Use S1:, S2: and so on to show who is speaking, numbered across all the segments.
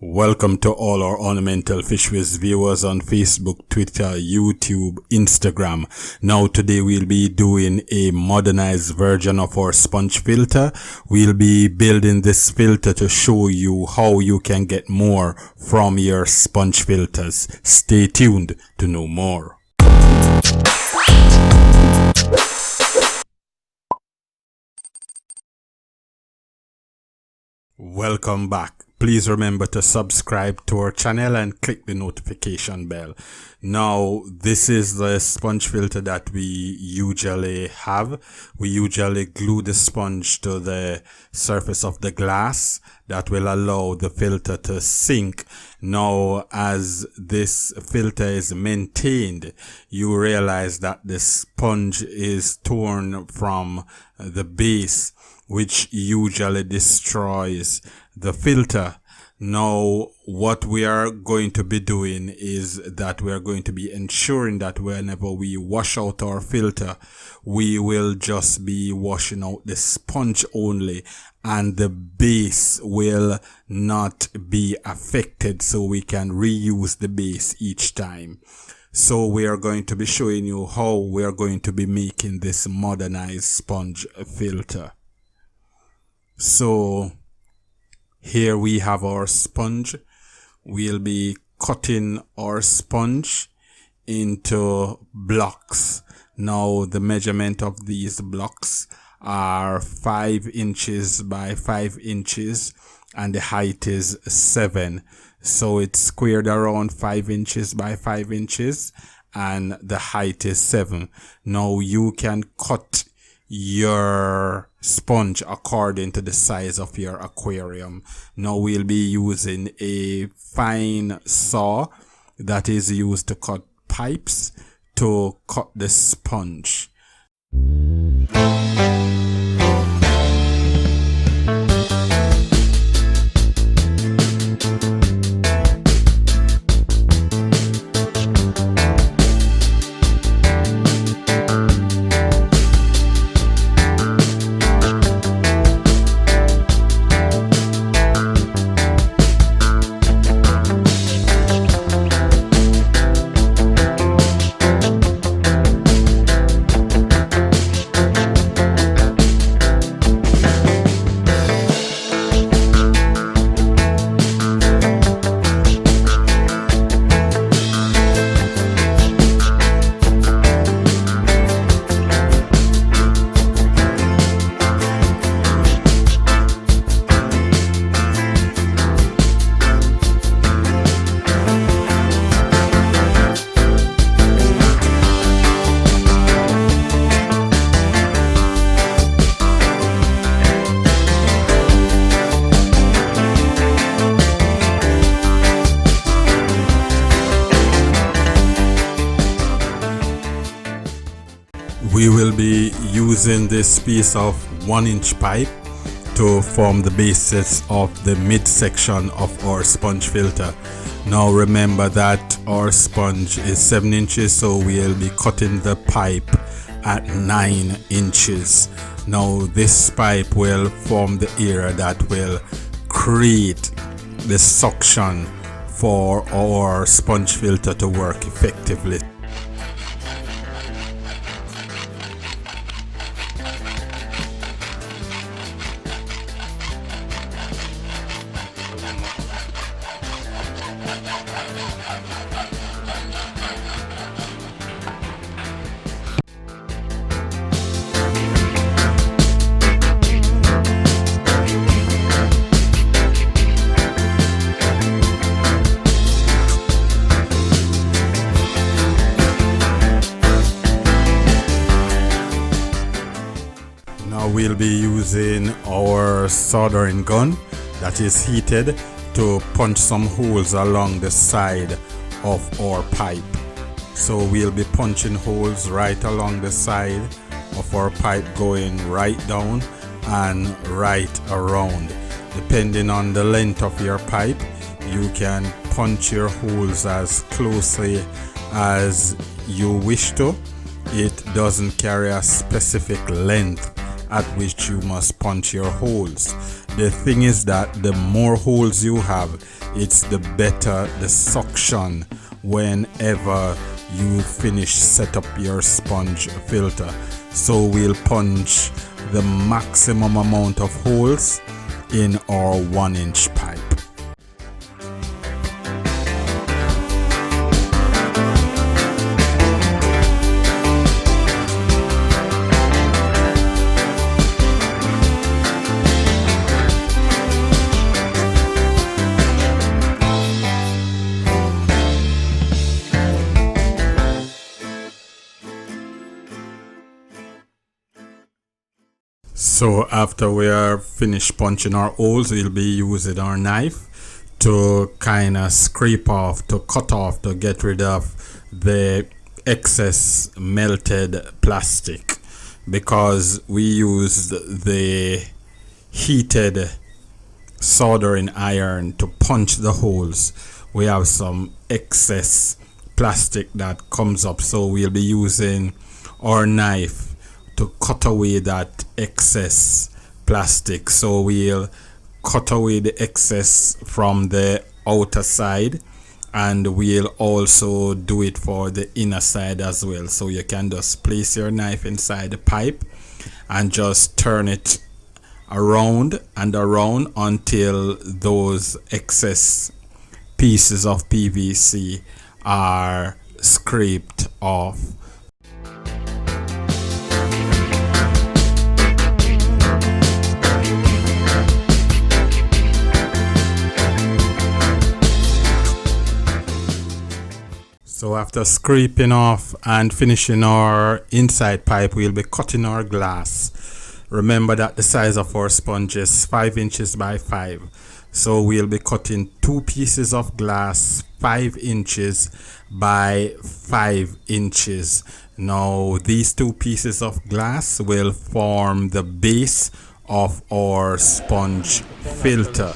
S1: Welcome to all our ornamental fisheries viewers on Facebook, Twitter, YouTube, Instagram. Now today we'll be doing a modernized version of our sponge filter. We'll be building this filter to show you how you can get more from your sponge filters. Stay tuned to know more. Welcome back. Please remember to subscribe to our channel and click the notification bell. Now, this is the sponge filter that we usually have. We usually glue the sponge to the surface of the glass. That will allow the filter to sink. Now, as this filter is maintained, you realize that the sponge is torn from the base, which usually destroys the filter. Now, what we are going to be doing is that we are going to be ensuring that whenever we wash out our filter, we will just be washing out the sponge only, and the base will not be affected, so we can reuse the base each time. So we are going to be showing you how we are going to be making this modernized sponge filter. So here we have our sponge. We'll be cutting our sponge into blocks. Now the measurement of these blocks are 5 inches by 5 inches and the height is 7. So it's squared around 5 inches by 5 inches and the height is 7. Now you can cut your sponge according to the size of your aquarium. Now we'll be using a fine saw that is used to cut pipes to cut the sponge. We will be using this piece of 1-inch pipe to form the basis of the midsection of our sponge filter. Now remember that our sponge is 7 inches, so we'll be cutting the pipe at 9 inches. Now this pipe will form the area that will create the suction for our sponge filter to work effectively. We'll be using our soldering gun that is heated to punch some holes along the side of our pipe. So we'll be punching holes right along the side of our pipe, going right down and right around. Depending on the length of your pipe, you can punch your holes as closely as you wish to. It doesn't carry a specific length at which you must punch your holes. The thing is that the more holes you have, it's the better the suction whenever you finish set up your sponge filter. So we'll punch the maximum amount of holes in our 1-inch pipe. So after we are finished punching our holes, we'll be using our knife to kind of scrape off, to cut off, to get rid of the excess melted plastic, because we used the heated soldering iron to punch the holes. We have some excess plastic that comes up, so we'll be using our knife to cut away that excess plastic. So we'll cut away the excess from the outer side, and we'll also do it for the inner side as well. So you can just place your knife inside the pipe and just turn it around and around until those excess pieces of PVC are scraped off. So after scraping off and finishing our inside pipe, we'll be cutting our glass. Remember that the size of our sponge is 5 inches by 5. So we'll be cutting 2 pieces of glass 5 inches by 5 inches. Now these 2 pieces of glass will form the base of our sponge filter.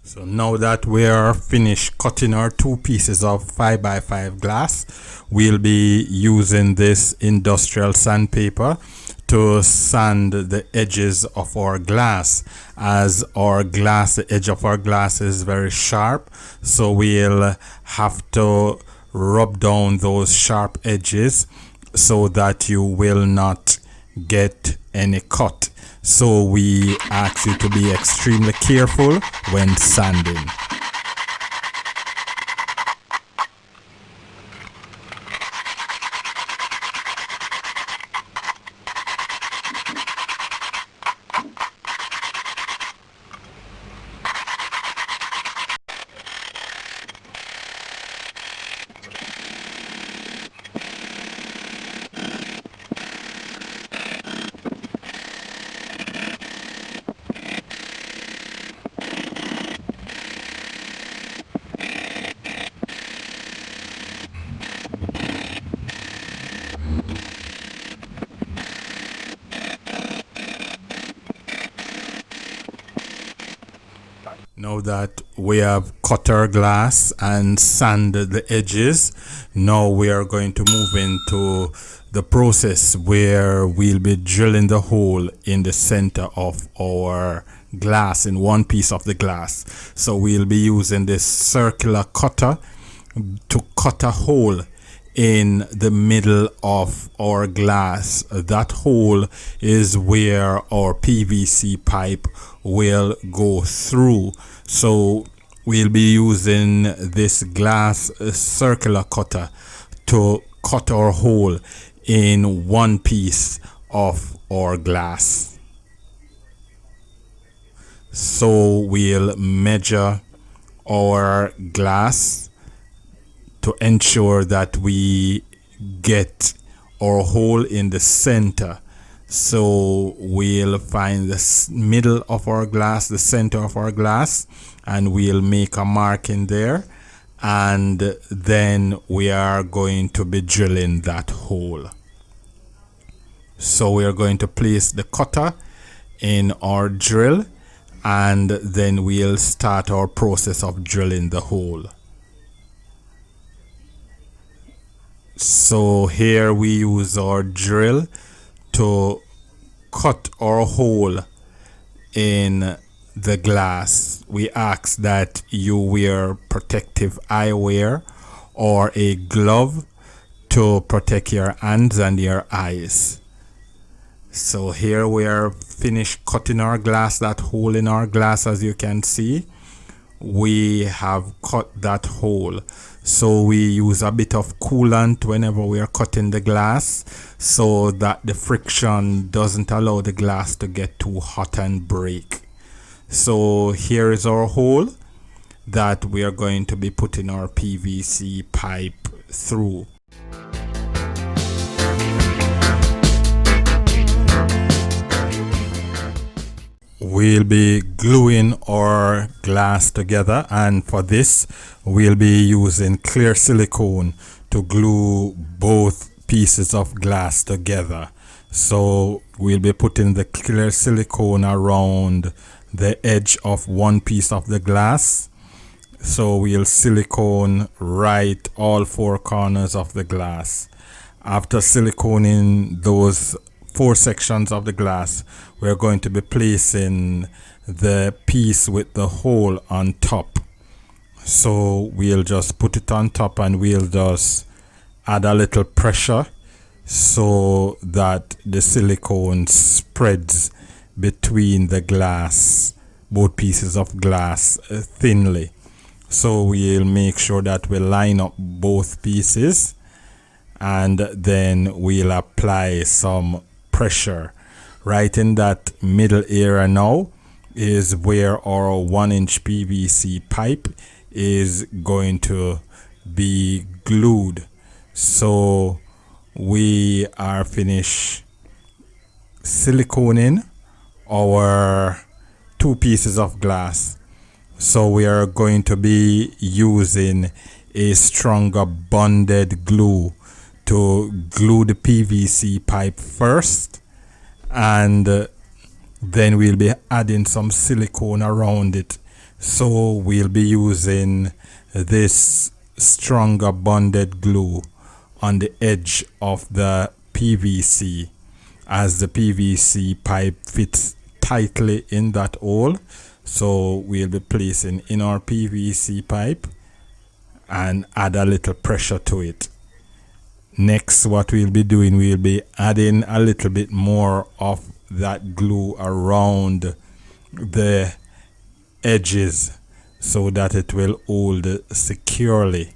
S1: So now that we are finished cutting our 2 pieces of 5 by 5 glass, we'll be using this industrial sandpaper to sand the edges of our glass, as the edge of our glass is very sharp. So we'll have to rub down those sharp edges so that you will not get any cut. So we ask you to be extremely careful when sanding. Now that we have cut our glass and sanded the edges, now we are going to move into the process where we'll be drilling the hole in the center of our glass, in one piece of the glass. So we'll be using this circular cutter to cut a hole in the middle of our glass. That hole is where our PVC pipe will go through. So we'll be using this glass circular cutter to cut our hole in one piece of our glass. So we'll measure our glass to ensure that we get our hole in the center. So we'll find the middle of our glass, the center of our glass, and we'll make a mark in there, and then we are going to be drilling that hole. So we are going to place the cutter in our drill, and then we'll start our process of drilling the hole. So here we use our drill to cut our hole in the glass. We ask that you wear protective eyewear or a glove to protect your hands and your eyes. So here we are finished cutting our glass, that hole in our glass. As you can see, we have cut that hole. So we use a bit of coolant whenever we are cutting the glass, so that the friction doesn't allow the glass to get too hot and break. So here is our hole that we are going to be putting our PVC pipe through. We'll be gluing our glass together, and for this we'll be using clear silicone to glue both pieces of glass together. So we'll be putting the clear silicone around the edge of one piece of the glass. So we'll silicone right all four corners of the glass. After siliconing those four sections of the glass, we're going to be placing the piece with the hole on top. So we'll just put it on top, and we'll just add a little pressure so that the silicone spreads between the glass, both pieces of glass, thinly. So we'll make sure that we line up both pieces, and then we'll apply some pressure right in that middle area. Now is where our 1-inch PVC pipe is going to be glued. So we are finished siliconing our two pieces of glass. So we are going to be using a stronger bonded glue to glue the PVC pipe first, and then we'll be adding some silicone around it. So we'll be using this stronger bonded glue on the edge of the PVC, as the PVC pipe fits tightly in that hole. So we'll be placing in our PVC pipe and add a little pressure to it. Next, what we'll be doing, we'll be adding a little bit more of that glue around the edges so that it will hold securely.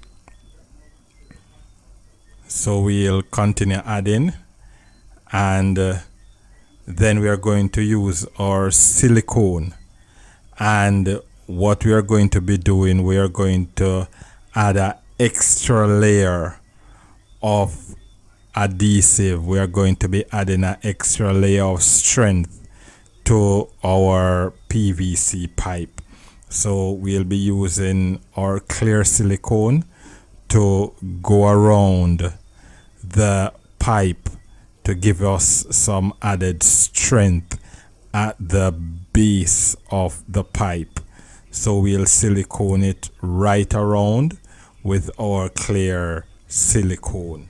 S1: So we'll continue adding, and then we are going to use our silicone. And what we are going to be doing, we are going to add an extra layer of adhesive. We are going to be adding an extra layer of strength to our PVC pipe. So we'll be using our clear silicone to go around the pipe to give us some added strength at the base of the pipe. So we'll silicone it right around with our clear silicone.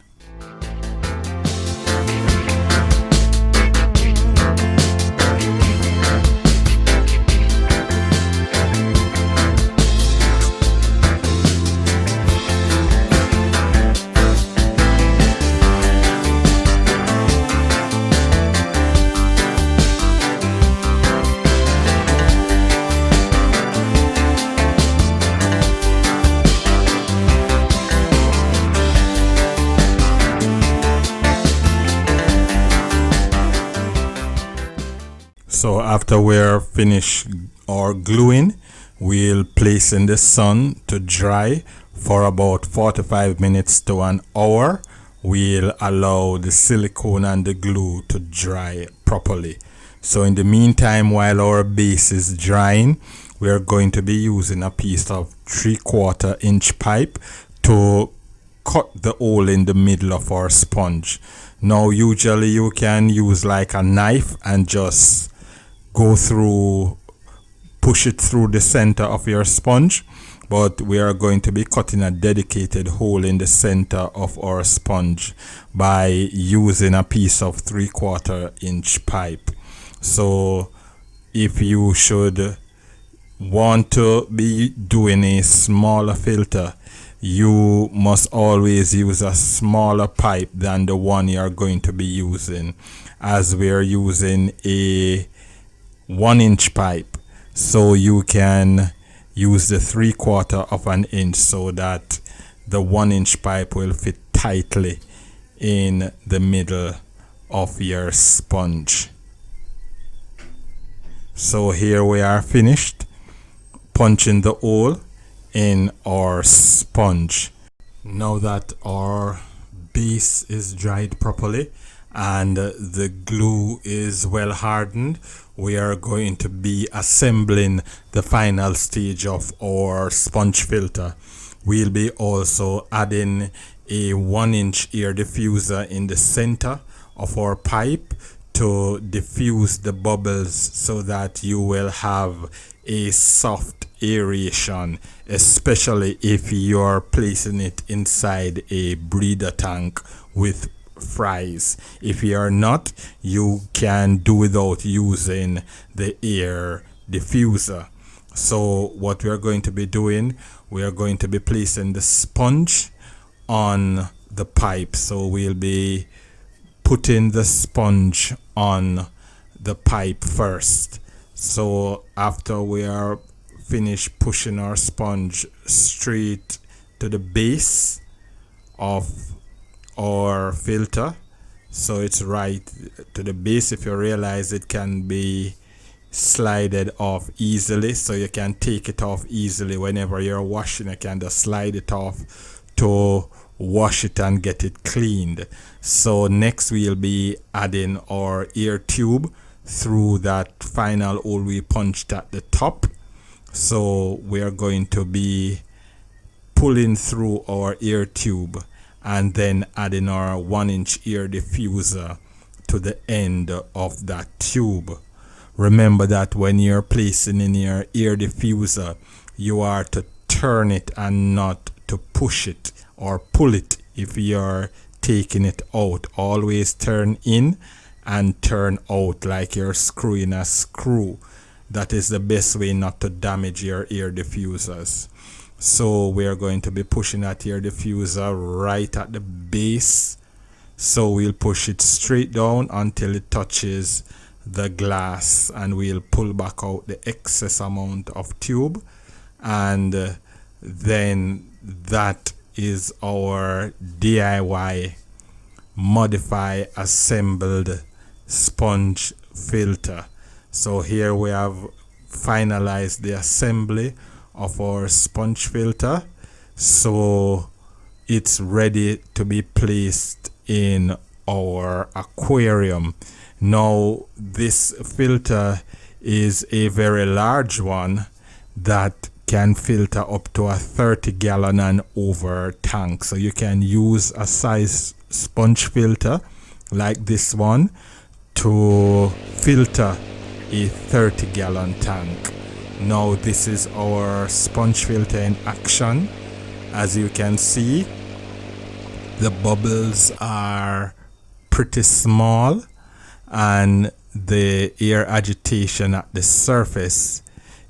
S1: So after we're finished our gluing, we'll place in the sun to dry for about 45 minutes to an hour. We'll allow the silicone and the glue to dry properly. So in the meantime, while our base is drying, we are going to be using a piece of 3/4 inch pipe to cut the hole in the middle of our sponge. Now usually you can use like a knife and just push it through the center of your sponge, but we are going to be cutting a dedicated hole in the center of our sponge by using a piece of 3/4 inch pipe. So if you should want to be doing a smaller filter, you must always use a smaller pipe than the one you are going to be using, as we are using a 1-inch pipe. So you can use the 3/4 of an inch so that the 1-inch pipe will fit tightly in the middle of your sponge. So here we are finished punching the hole in our sponge. Now that our base is dried properly and the glue is well hardened, we are going to be assembling the final stage of our sponge filter. We'll be also adding a 1-inch air diffuser in the center of our pipe to diffuse the bubbles so that you will have a soft aeration, especially if you're placing it inside a breeder tank with fries. If you are not, you can do without using the air diffuser. So what we are going to be doing, we are going to be placing the sponge on the pipe. So we'll be putting the sponge on the pipe first. So after we are finished pushing our sponge straight to the base of our filter, so it's right to the base, if you realize it can be slided off easily, so you can take it off easily whenever you're washing. You can just slide it off to wash it and get it cleaned. So next we'll be adding our air tube through that final hole we punched at the top. So we are going to be pulling through our air tube and then adding our 1-inch air diffuser to the end of that tube. Remember that when you're placing in your air diffuser, you are to turn it and not to push it or pull it. If you're taking it out, always turn in and turn out like you're screwing a screw. That is the best way not to damage your air diffusers. So we are going to be pushing that air diffuser right at the base. So we'll push it straight down until it touches the glass, and we'll pull back out the excess amount of tube, and then that is our DIY modify assembled sponge filter. So here we have finalized the assembly of our sponge filter, so it's ready to be placed in our aquarium. Now this filter is a very large one that can filter up to a 30-gallon and over tank. So you can use a size sponge filter like this one to filter a 30-gallon tank. Now this is our sponge filter in action. As you can see, the bubbles are pretty small and the air agitation at the surface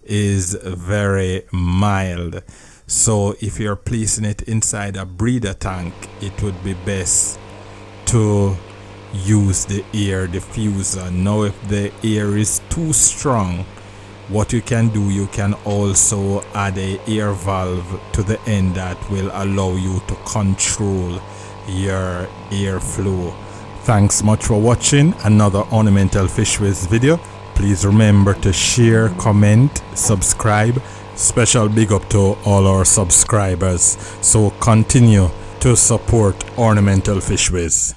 S1: is very mild. So if you're placing it inside a breeder tank, it would be best to use the air diffuser. Now if the air is too strong, what you can do, you can also add a air valve to the end that will allow you to control your airflow. Thanks much for watching another ornamental fish whiz video. Please remember to share, comment, subscribe. Special big up to all our subscribers. So continue to support ornamental fish whiz.